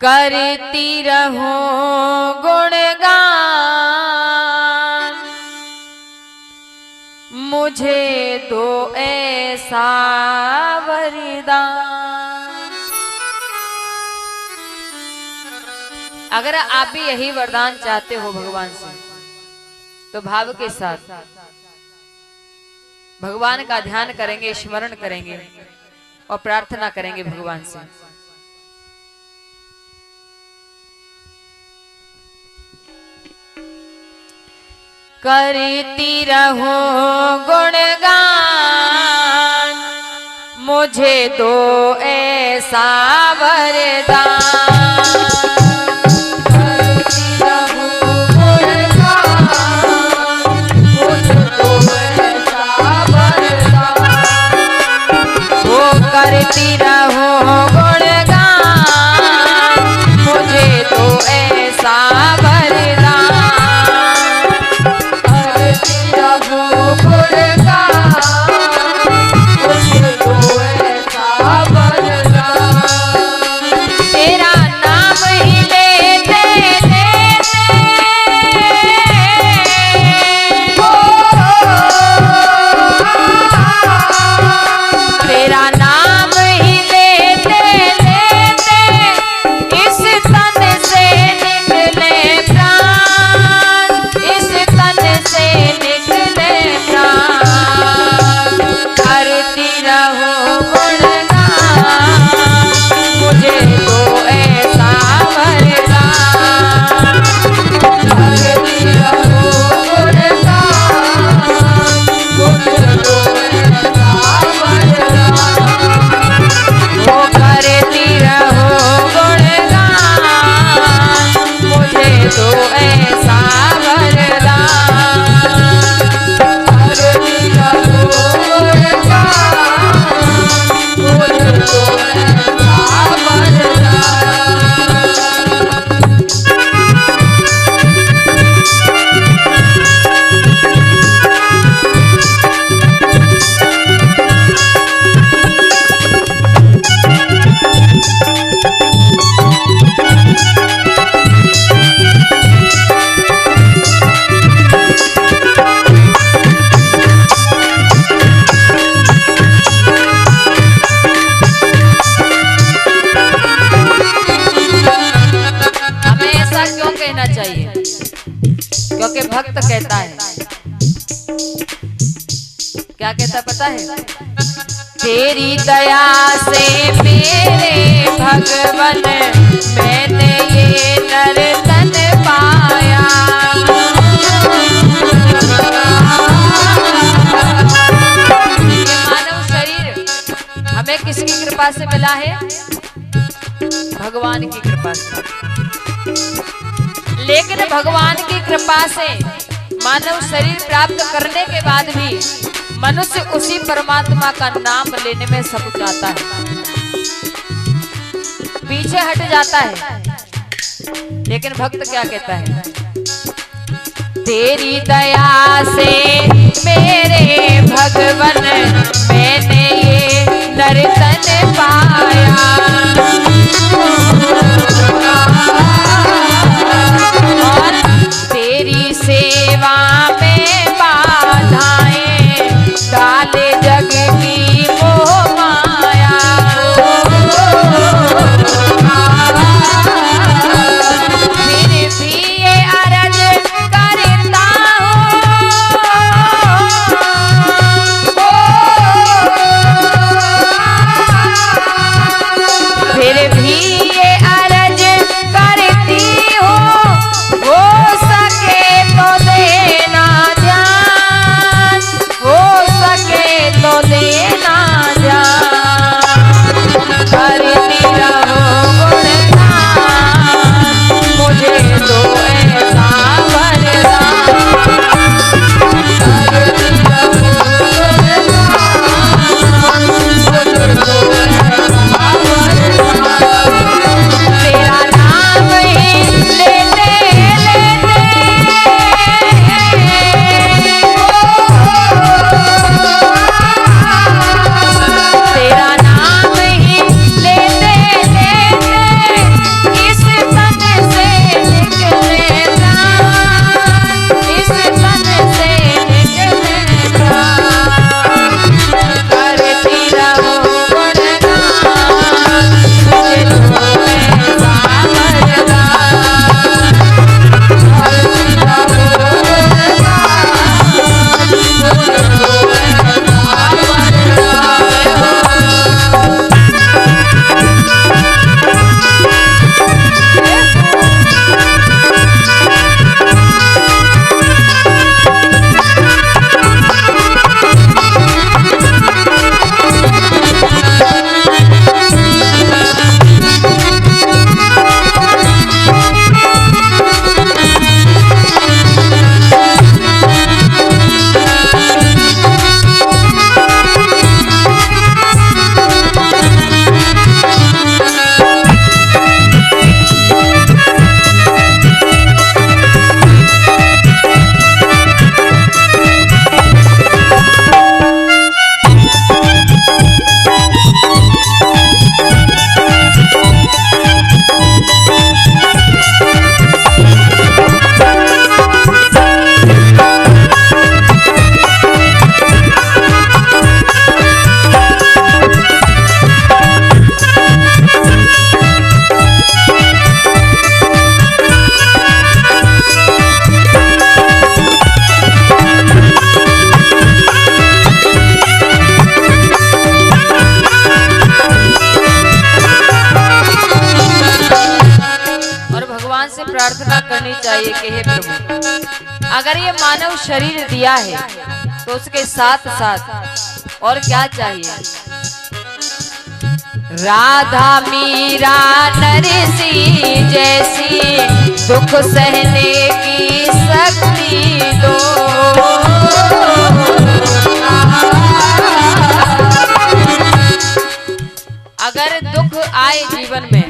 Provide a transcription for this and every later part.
करती रहूं गुणगान, मुझे दो ऐसा वरदान। अगर आप भी यही वरदान चाहते हो भगवान से, तो भाव के साथ भगवान का ध्यान करेंगे, स्मरण करेंगे और प्रार्थना करेंगे भगवान से। करती रहूं गुणगान, मुझे दो ऐसा वरदान। करती रहूं गुणगान, मुझे दो ऐसा वरदान। वो करती रहूं गुणगान, मुझे दो ऐसा वरदान। तेरा नाम ही लेते लेते तेरा नाम ही लेते लेते इस तन से निकले प्राण, इस तन से निकले प्राण। करती रहूं गुणगान, मुझे तो ऐसा वरदान। करती रहूं गुणगान, मुझे तो ऐसा वरदान। वो करती रहूं गुणगान, मुझे तो ऐसा वरदान। करती रहूं गुणगान, मुझे तो ऐसा चाहिए, क्योंकि भक्त कहता है, क्या कहता पता है? तेरी दया से मेरे भगवन मैंने ये नर तन पाया। ये मानव शरीर हमें किसकी कृपा से मिला है? भगवान की कृपा से। लेकिन भगवान की कृपा से मानव शरीर प्राप्त करने के बाद भी मनुष्य उसी परमात्मा का नाम लेने में सकुचाता है, पीछे हट जाता है। लेकिन भक्त क्या कहता है? तेरी दया से मेरे भगवन मैंने ये नर तन पाया। और तेरी सेवा में बाधाएं डाले जग की मोह माया। फिर भी ये अर्ज करता हूँ, नहीं चाहिए कि हे प्रभु, अगर ये मानव शरीर दिया है तो उसके साथ साथ और क्या चाहिए। राधा मीरा नरसी जैसी दुख सहने की शक्ति दो। अगर दुख आए जीवन में,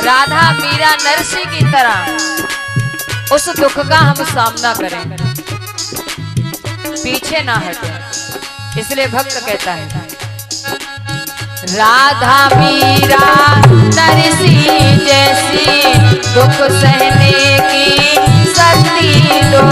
राधा मीरा नरसी की तरह उस दुख का हम सामना करें, पीछे ना हटें। इसलिए भक्त कहता है, राधा मीरा नरसी जैसी दुख सहने की शक्ति दो।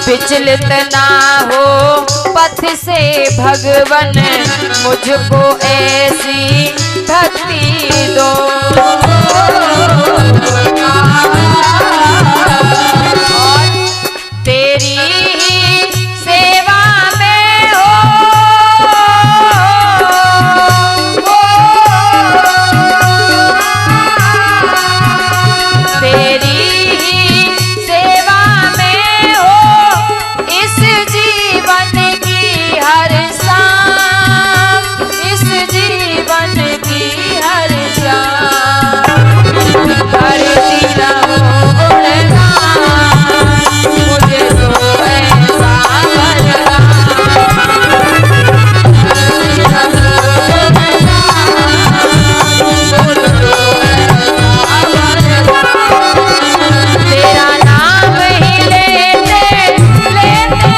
विचलित ना हो पथ से भगवन, मुझको ऐसी भक्ति दो। और तेरी सेवा में हो, तेरी सेवा में हो इस जीवन की हर शाम, इस जीवन की हर शाम। करती रहो गुणगान, मुझे तो ऐसा वरदान। करती रहो गुणगान, तेरा नाम ही लेते लेते,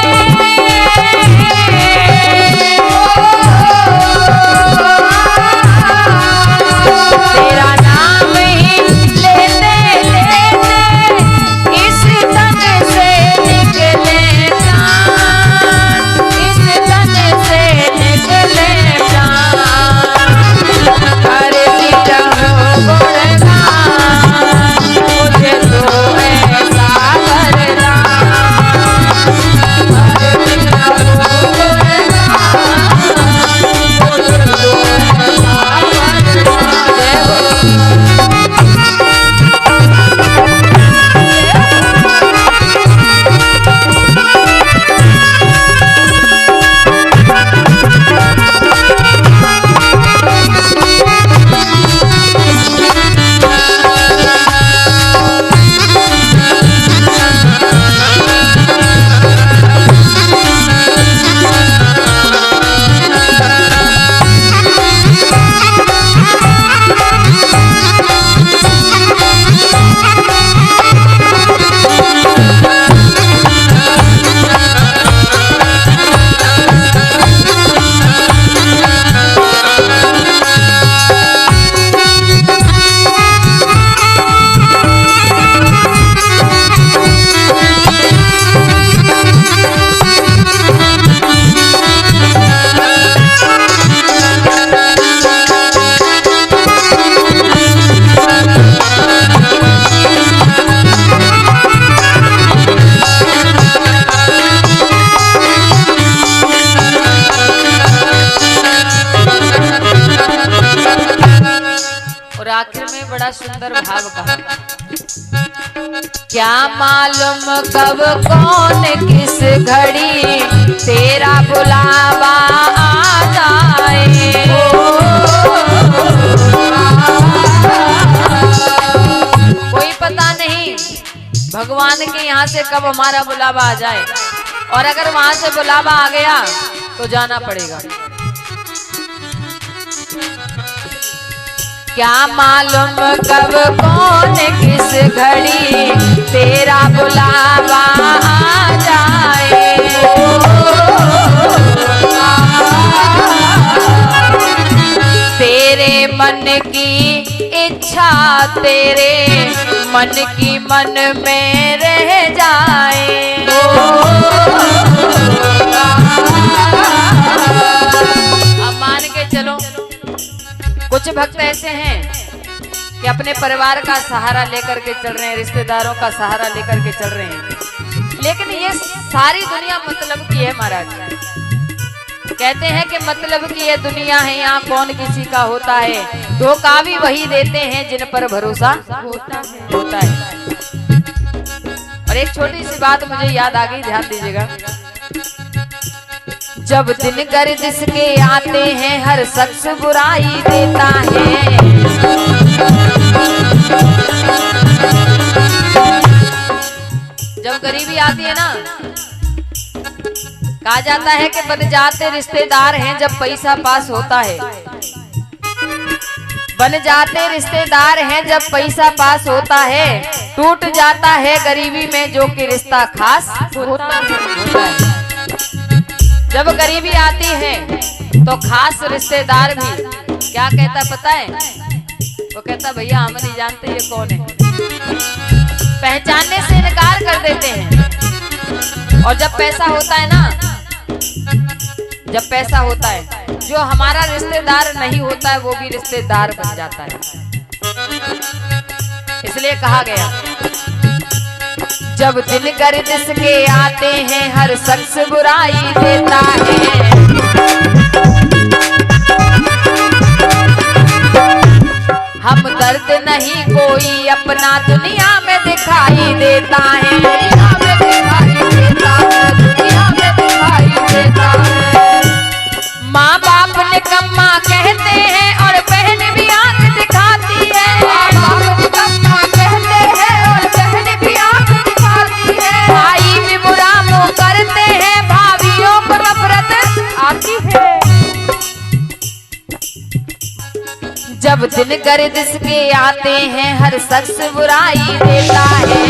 तेरा नाम ही लेते लेते इस तन से निकले प्राण, इस तन से निकले प्राण। करती रहो गुणगान, मुझे तो ऐसा वरदान। करती रहो गुणगान, मुझे तो ऐसा वरदान। जय हो। और आखिर में बड़ा सुंदर भाव कहा, क्या मालूम कब कौन किस घड़ी तेरा बुलावा आ जाए। कोई पता नहीं भगवान के यहाँ से कब हमारा बुलावा आ जाए, और अगर वहां से बुलावा आ गया तो जाना पड़ेगा। क्या मालूम कब कौन किस घड़ी तेरा बुलावा आ जाए। तेरे मन की इच्छा तेरे मन की मन में रह जाए। अब मान के चलो, कुछ भक्त ऐसे हैं कि अपने परिवार का सहारा लेकर के चल रहे हैं, रिश्तेदारों का सहारा लेकर के चल रहे हैं, लेकिन ये सारी दुनिया मतलब की है महाराज। कहते हैं कि मतलब कि ये दुनिया है, यहाँ कौन किसी का होता है। धोखा भी वही देते हैं जिन पर भरोसा होता है। और एक छोटी सी बात मुझे याद आ गई, ध्यान दीजिएगा। जब दिन गर्दिश के आते हैं हर शख्स बुराई देता है। जब गरीबी आती है ना, कहा जाता है कि बन जाते रिश्तेदार हैं जब पैसा पास होता है। बन जाते रिश्तेदार हैं जब पैसा पास होता है। टूट जाता है गरीबी में जो कि रिश्ता खास होता है। जब गरीबी आती है तो खास रिश्तेदार भी क्या कहता पता है? वो कहता भैया हम नहीं जानते ये कौन है, पहचानने से इनकार कर देते हैं। और जब पैसा होता है ना, जब पैसा होता है, जो हमारा रिश्तेदार नहीं होता है वो भी रिश्तेदार बन जाता है। इसलिए कहा गया जब दिन गर्दिश के आते हैं हर शख्स बुराई देता है। हम दर्द नहीं कोई अपना दुनिया में दिखाई देता है। दुनिया में दिखाई देता है, दुनिया में दिखाई देता है। माँ बाप निकम्मा कहते हैं और बहन भी आंख दिखाती है। माँ बाप निकम्मा कहते हैं और बहन भी आंख दिखाती है। भाई भी बुरा मुँह करते हैं, भाभियों को नफरत आती है। जब दिन गर्दिश के आते हैं हर शख्स बुराई देता है।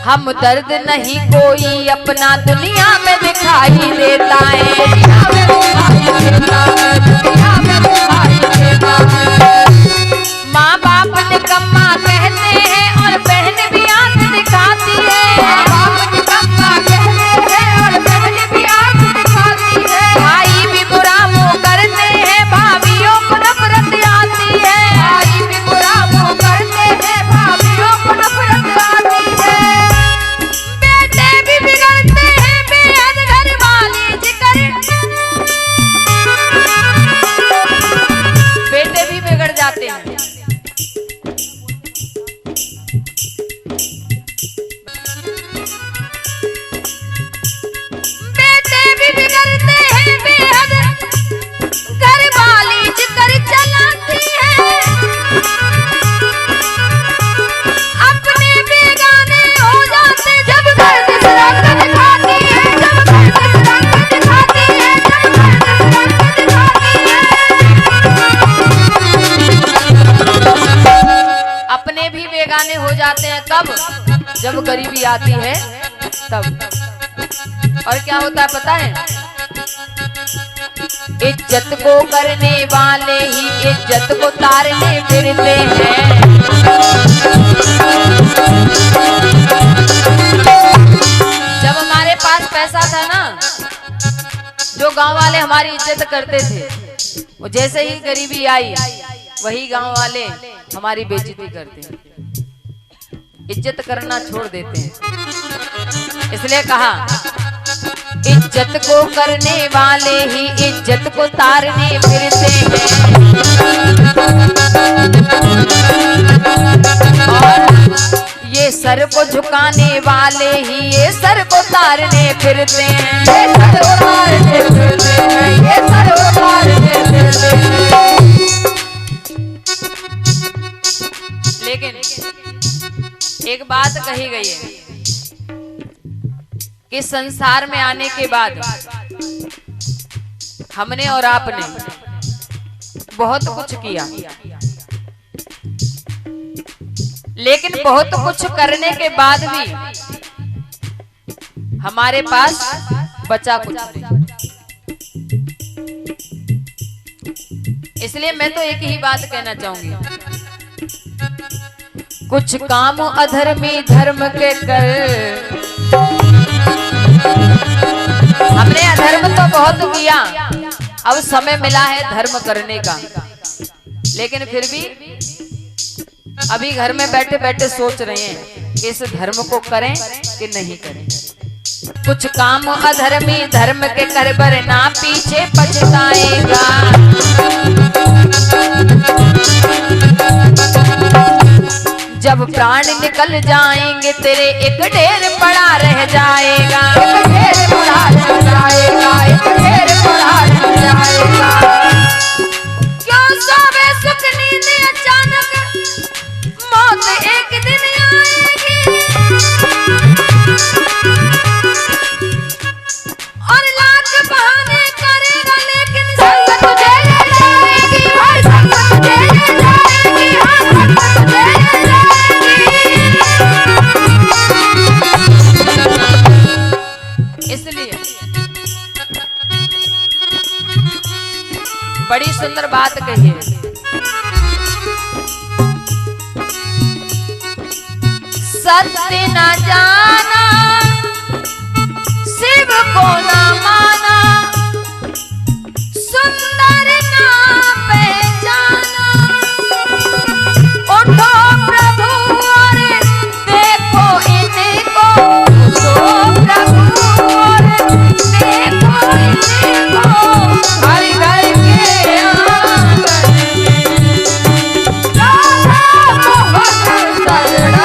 हम दर्द नहीं कोई अपना दुनिया में दिखाई देता है। दुनिया में दिखाई देता है, दुनिया में दिखाई देता है। माँ बाप निकम्मा कहते हैं और बहन भी आंख दिखाती है। माँ बाप निकम्मा कहते हैं और बहन भी आंख दिखाती है। भाई भी बुरा मुँह करते हैं, भाभियों को नफरत आती है। भाई भी बुरा मुँह करते हैं, भाभियों को नफरत आती है। बिगड़ते हैं बेहद घर वाले जिक्र, बेटे भी बिगड़ जाते हैं। बेटे भी बिगड़ते हैं बेहद घर वाली जिक्र चलाती है। अपने बेगाने हो जाते जब गर्दिश रंग दिखाती है। जब गर्दिश रंग दिखाती है, जब गर्दिश रंग दिखाती है। अपने भी बेगाने हो जाते हैं कब? जब गरीबी आती है तब। और क्या होता है पता है? इज्जत को करने वाले ही इज्जत को तारने फिरते हैं। जब हमारे पास पैसा था ना, जो गांव वाले हमारी इज्जत करते थे, वो जैसे ही गरीबी आई वही गांव वाले हमारी बेइज्जती करते हैं, इज्जत करना छोड़ देते हैं। इसलिए कहा इज्जत को करने वाले ही इज्जत को तारने फिरते हैं। और ये सर को झुकाने वाले ही ये सर को तारने फिरते हैं। ये सर उतारने फिरते हैं, ये सर उतारने फिरते हैं। लेकिन एक बात कही गई है कि संसार में आने के बाद हमने और आपने बहुत कुछ किया, लेकिन बहुत कुछ करने के बाद भी हमारे पास बचा कुछ नहीं। इसलिए मैं तो एक ही बात कहना चाहूंगी, कुछ काम अधर्मी धर्म के कर। हमने अधर्म तो बहुत किया, अब समय मिला है धर्म करने का, लेकिन फिर भी अभी घर में बैठे बैठे सोच रहे हैं कि इस धर्म को करें कि नहीं करें। कुछ काम अधर्मी धर्म के कर बर ना पीछे पछताएगा। जब प्राण निकल जाएंगे तेरे एक ढेर पड़ा रह जाएगा। एक ढेर पड़ा रह जाएगा, एक ढेर पड़ा रह जाएगा। क्यों सोवे सुख नींद अचानक, मौत एक दिन आएगी। और लाख बहाने करेगा लेकिन संग तुझे ले जाएगी। भाई संग तुझे ले जाएगी, हाँ संग तुझे ले जाएगी। इसलिए बड़ी सुंदर बात कही है। सत्य न जाना, शिव को न माना, सुंदर ना पहचाना। उठो प्रभु और देखो इनको, उठो प्रभु और देखो इनको। हर घर के आंगन में राधा मोहन शरणम।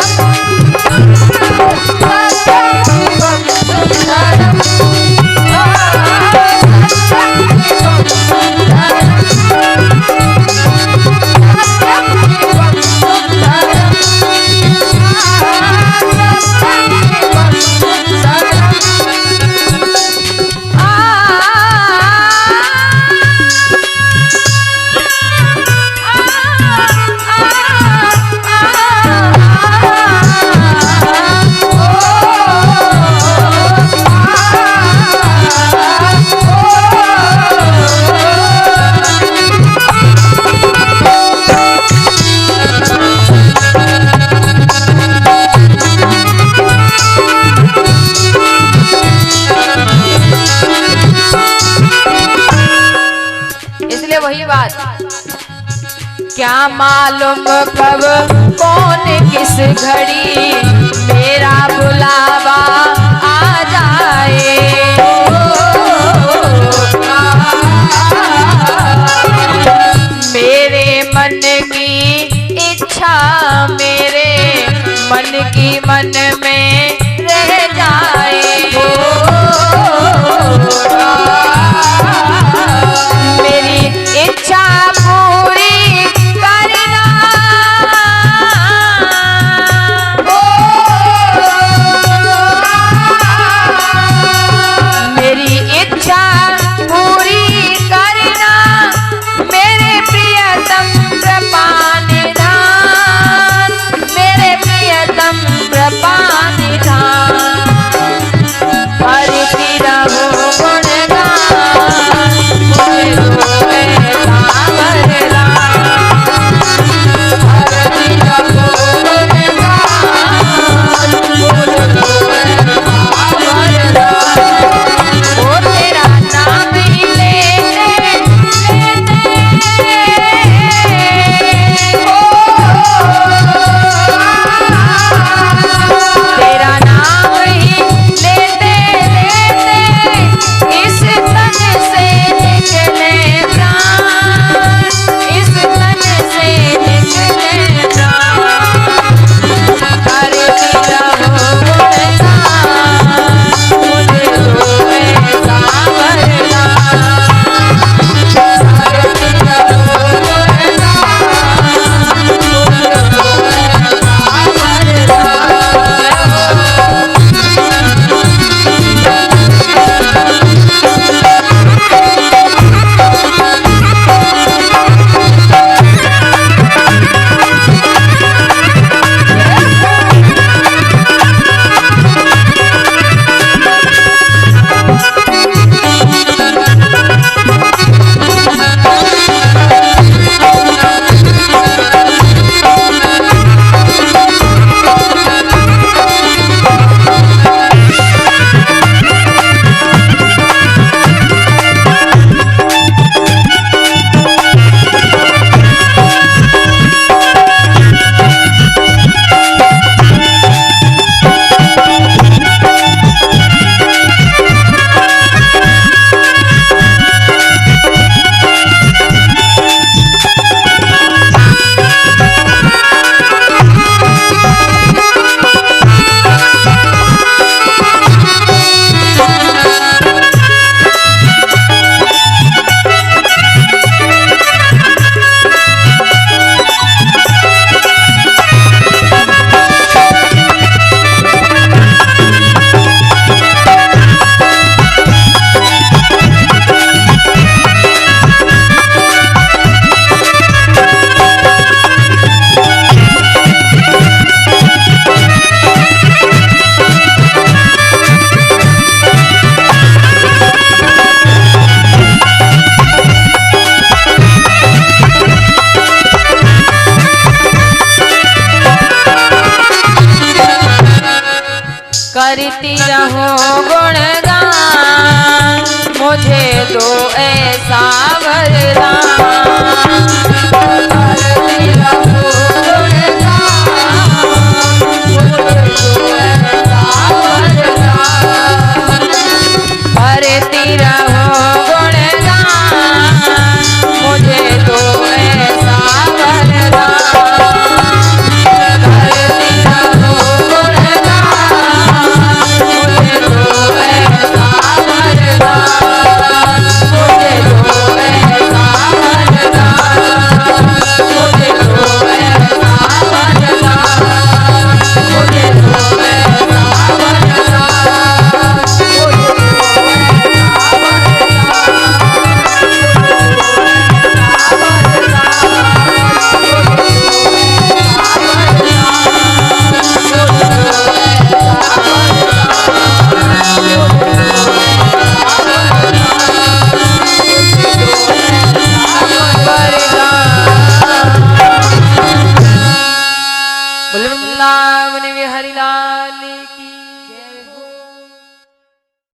वही बात, क्या मालूम कब कौन किस घड़ी मेरा बुलावा आ जाए। मेरे मन की इच्छा मेरे मन की मन में रह जाए। इच्छा पूरी करना, ओ करती रहूं गुणगान, मुझे दो ऐसा वरदान।